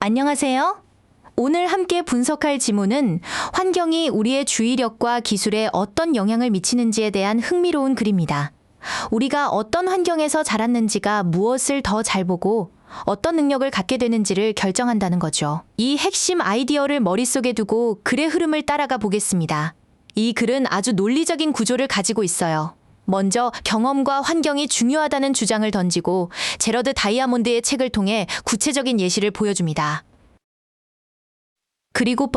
안녕하세요. 오늘 함께 분석할 지문은 환경이 우리의 주의력과 기술에 어떤 영향을 미치는지에 대한 흥미로운 글입니다. 우리가 어떤 환경에서 자랐는지가 무엇을 더 잘 보고 어떤 능력을 갖게 되는지를 결정한다는 거죠. 이 핵심 아이디어를 머릿속에 두고 글의 흐름을 따라가 보겠습니다. 이 글은 아주 논리적인 구조를 가지고 있어요. 먼저 경험과 환경이 중요하다는 주장을 던지고 제러드 다이아몬드의 책을 통해 구체적인 예시를 보여줍니다. 그리고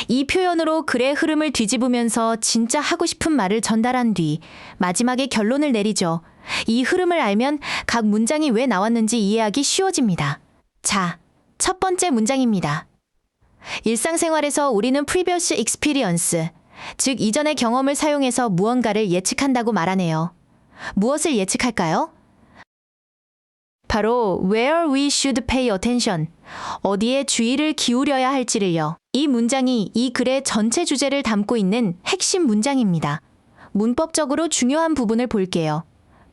이 표현으로 글의 흐름을 뒤집으면서 진짜 하고 싶은 말을 전달한 뒤 마지막에 결론을 내리죠. 이 흐름을 알면 각 문장이 왜 나왔는지 이해하기 쉬워집니다. 자, 첫 번째 문장입니다. 일상생활에서 우리는 previous experience, 즉 이전의 경험을 사용해서 무언가를 예측한다고 말하네요. 무엇을 예측할까요? 바로 where we should pay attention, 어디에 주의를 기울여야 할지를요. 이 문장이 이 글의 전체 주제를 담고 있는 핵심 문장입니다. 문법적으로 중요한 부분을 볼게요.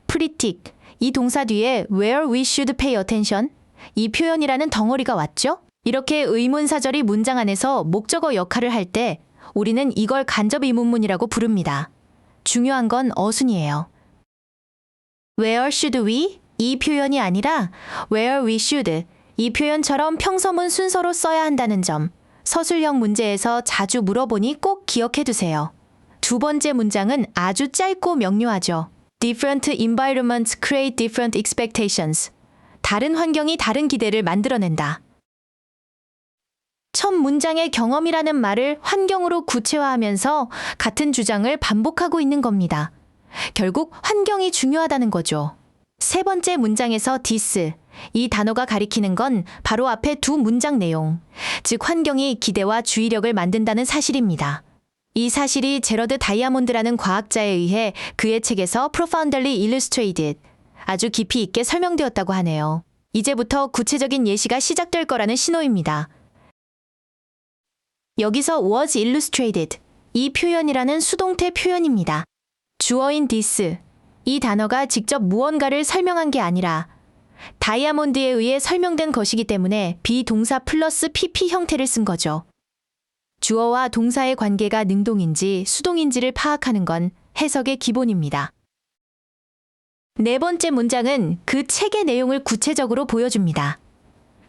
predict, 이 동사 뒤에 where we should pay attention, 이 표현이라는 덩어리가 왔죠? 이렇게 의문사절이 문장 안에서 목적어 역할을 할 때 우리는 이걸 간접의문문이라고 부릅니다. 중요한 건 어순이에요. where should we? 이 표현이 아니라 where we should, 이 표현처럼 평서문 순서로 써야 한다는 점, 서술형 문제에서 자주 물어보니 꼭 기억해 두세요. 두 번째 문장은 아주 짧고 명료하죠. Different environments create different expectations. 다른 환경이 다른 기대를 만들어낸다. 첫 문장의 경험이라는 말을 환경으로 구체화하면서 같은 주장을 반복하고 있는 겁니다. 결국 환경이 중요하다는 거죠. 세 번째 문장에서 this, 이 단어가 가리키는 건 바로 앞에 두 문장 내용, 즉 환경이 기대와 주의력을 만든다는 사실입니다. 이 사실이 제러드 다이아몬드라는 과학자에 의해 그의 책에서 profoundly illustrated, 아주 깊이 있게 설명되었다고 하네요. 이제부터 구체적인 예시가 시작될 거라는 신호입니다. 여기서 was illustrated, 이 표현이라는 수동태 표현입니다. 주어인 this, 이 단어가 직접 무언가를 설명한 게 아니라 다이아몬드에 의해 설명된 것이기 때문에 비동사 플러스 pp 형태를 쓴 거죠. 주어와 동사의 관계가 능동인지 수동인지를 파악하는 건 해석의 기본입니다. 네 번째 문장은 그 책의 내용을 구체적으로 보여줍니다.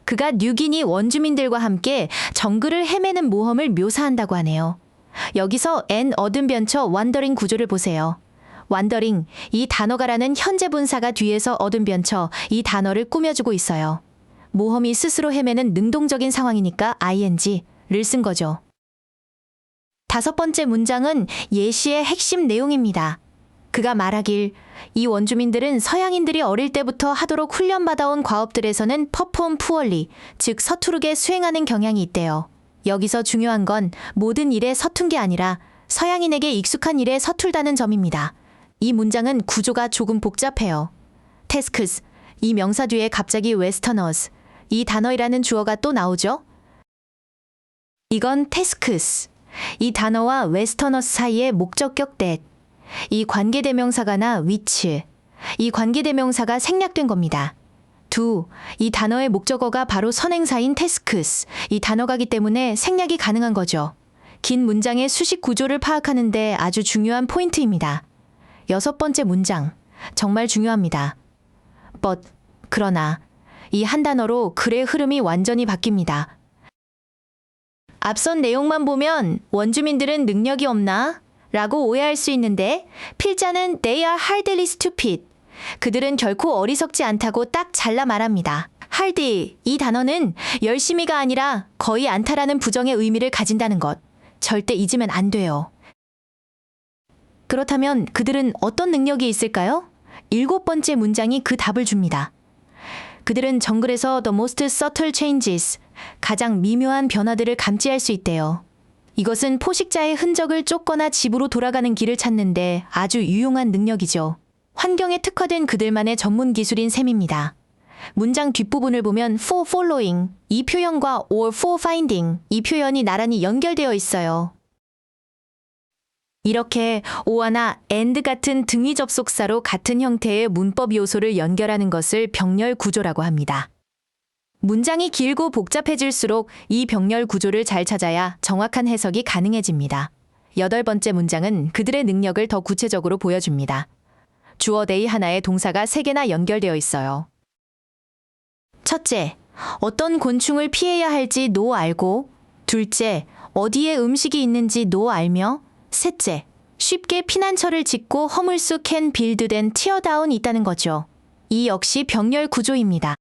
그가 뉴기니 원주민들과 함께 정글을 헤매는 모험을 묘사한다고 하네요. 여기서 an adventure wandering 구조를 보세요. 완더링, 이 단어가라는 현재 분사가 뒤에서 adventure, 이 단어를 꾸며주고 있어요. 모험이 스스로 헤매는 능동적인 상황이니까 ing를 쓴 거죠. 다섯 번째 문장은 예시의 핵심 내용입니다. 그가 말하길, 이 원주민들은 서양인들이 어릴 때부터 하도록 훈련받아온 과업들에서는 perform poorly, 즉 서투르게 수행하는 경향이 있대요. 여기서 중요한 건 모든 일에 서툰 게 아니라 서양인에게 익숙한 일에 서툴다는 점입니다. 이 문장은 구조가 조금 복잡해요. tasks, 이 명사 뒤에 갑자기 westerners, 이 단어이라는 주어가 또 나오죠? 이건 tasks, 이 단어와 westerners 사이의 목적격 that, 이 관계대명사가나 which, 이 관계대명사가 생략된 겁니다. 이 단어의 목적어가 바로 선행사인 tasks, 이 단어가기 때문에 생략이 가능한 거죠. 긴 문장의 수식 구조를 파악하는 데 아주 중요한 포인트입니다. 여섯 번째 문장, 정말 중요합니다. 그러나, 이 한 단어로 글의 흐름이 완전히 바뀝니다. 앞선 내용만 보면 원주민들은 능력이 없나? 라고 오해할 수 있는데 필자는 they are hardly stupid. 그들은 결코 어리석지 않다고 딱 잘라 말합니다. hard, 이 단어는 열심히가 아니라 거의 않다라는 부정의 의미를 가진다는 것. 절대 잊으면 안 돼요. 그렇다면 그들은 어떤 능력이 있을까요? 일곱 번째 문장이 그 답을 줍니다. 그들은 정글에서 the most subtle changes, 가장 미묘한 변화들을 감지할 수 있대요. 이것은 포식자의 흔적을 쫓거나 집으로 돌아가는 길을 찾는데 아주 유용한 능력이죠. 환경에 특화된 그들만의 전문 기술인 셈입니다. 문장 뒷부분을 보면 for following, 이 표현과 or for finding, 이 표현이 나란히 연결되어 있어요. 이렇게 or나 and 같은 등위 접속사로 같은 형태의 문법 요소를 연결하는 것을 병렬 구조라고 합니다. 문장이 길고 복잡해질수록 이 병렬 구조를 잘 찾아야 정확한 해석이 가능해집니다. 8번째 문장은 그들의 능력을 더 구체적으로 보여줍니다. 주어 they 하나에 동사가 3개나 연결되어 있어요. 첫째, 어떤 곤충을 피해야 할지 알고. 둘째, 어디에 음식이 있는지 알며. 셋째, 쉽게 피난처를 짓고 허물수 can build된 tear down 있다는 거죠. 이 역시 병렬 구조입니다.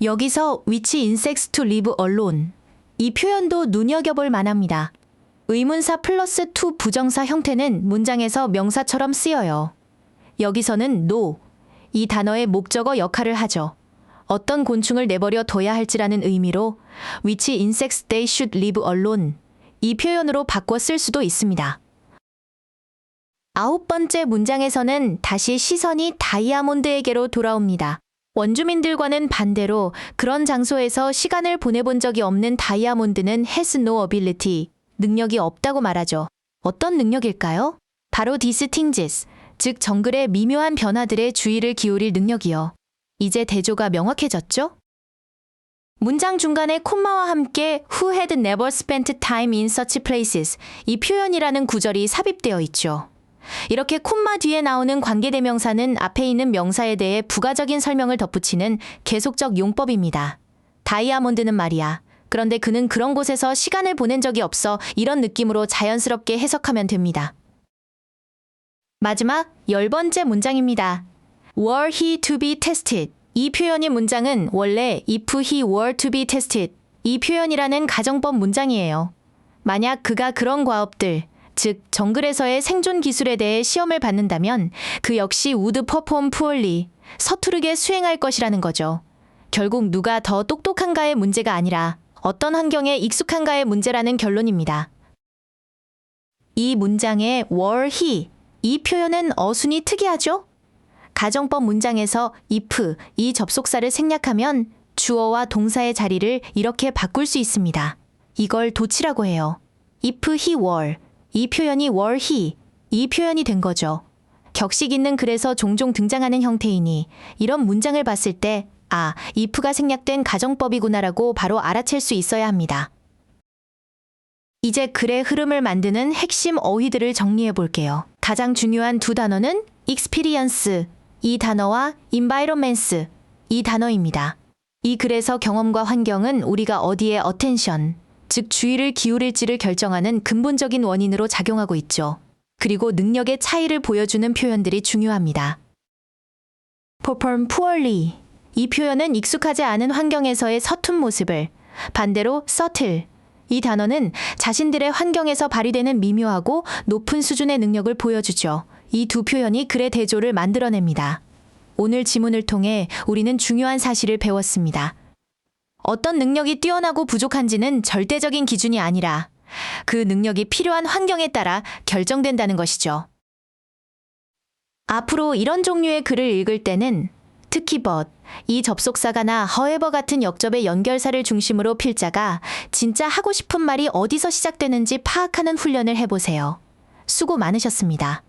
여기서 which insects to live alone. 이 표현도 눈여겨볼 만합니다. 의문사 플러스 to 부정사 형태는 문장에서 명사처럼 쓰여요. 여기서는 no, 이 단어의 목적어 역할을 하죠. 어떤 곤충을 내버려 둬야 할지라는 의미로 which insects they should live alone. 이 표현으로 바꿔 쓸 수도 있습니다. 9번째 문장에서는 다시 시선이 다이아몬드에게로 돌아옵니다. 원주민들과는 반대로 그런 장소에서 시간을 보내본 적이 없는 다이아몬드는 has no ability, 능력이 없다고 말하죠. 어떤 능력일까요? 바로 distinguish, 즉 정글의 미묘한 변화들에 주의를 기울일 능력이요. 이제 대조가 명확해졌죠? 문장 중간에 콤마와 함께 who had never spent time in such places, 이 표현이라는 구절이 삽입되어 있죠. 이렇게 콤마 뒤에 나오는 관계대명사는 앞에 있는 명사에 대해 부가적인 설명을 덧붙이는 계속적 용법입니다. 다이아몬드는 말이야. 그런데 그는 그런 곳에서 시간을 보낸 적이 없어. 이런 느낌으로 자연스럽게 해석하면 됩니다. 마지막 10번째 문장입니다. Were he to be tested? 이 표현의 문장은 원래 if he were to be tested, 이 표현이라는 가정법 문장이에요. 만약 그가 그런 과업들, 즉 정글에서의 생존 기술에 대해 시험을 받는다면 그 역시 would perform poorly, 서투르게 수행할 것이라는 거죠. 결국 누가 더 똑똑한가의 문제가 아니라 어떤 환경에 익숙한가의 문제라는 결론입니다. 이 문장의 were he, 이 표현은 어순이 특이하죠? 가정법 문장에서 if, 이 접속사를 생략하면 주어와 동사의 자리를 이렇게 바꿀 수 있습니다. 이걸 도치라고 해요. if he were, 이 표현이 were he, 이 표현이 된 거죠. 격식 있는 글에서 종종 등장하는 형태이니 이런 문장을 봤을 때 if가 생략된 가정법이구나라고 바로 알아챌 수 있어야 합니다. 이제 글의 흐름을 만드는 핵심 어휘들을 정리해 볼게요. 가장 중요한 두 단어는 experience, 이 단어와 environments, 이 단어입니다. 이 글에서 경험과 환경은 우리가 어디에 attention, 즉 주의를 기울일지를 결정하는 근본적인 원인으로 작용하고 있죠. 그리고 능력의 차이를 보여주는 표현들이 중요합니다. perform poorly, 이 표현은 익숙하지 않은 환경에서의 서툰 모습을, 반대로 subtle, 이 단어는 자신들의 환경에서 발휘되는 미묘하고 높은 수준의 능력을 보여주죠. 이 두 표현이 글의 대조를 만들어냅니다. 오늘 지문을 통해 우리는 중요한 사실을 배웠습니다. 어떤 능력이 뛰어나고 부족한지는 절대적인 기준이 아니라 그 능력이 필요한 환경에 따라 결정된다는 것이죠. 앞으로 이런 종류의 글을 읽을 때는 특히 but, 이 접속사가나 however 같은 역접의 연결사를 중심으로 필자가 진짜 하고 싶은 말이 어디서 시작되는지 파악하는 훈련을 해보세요. 수고 많으셨습니다.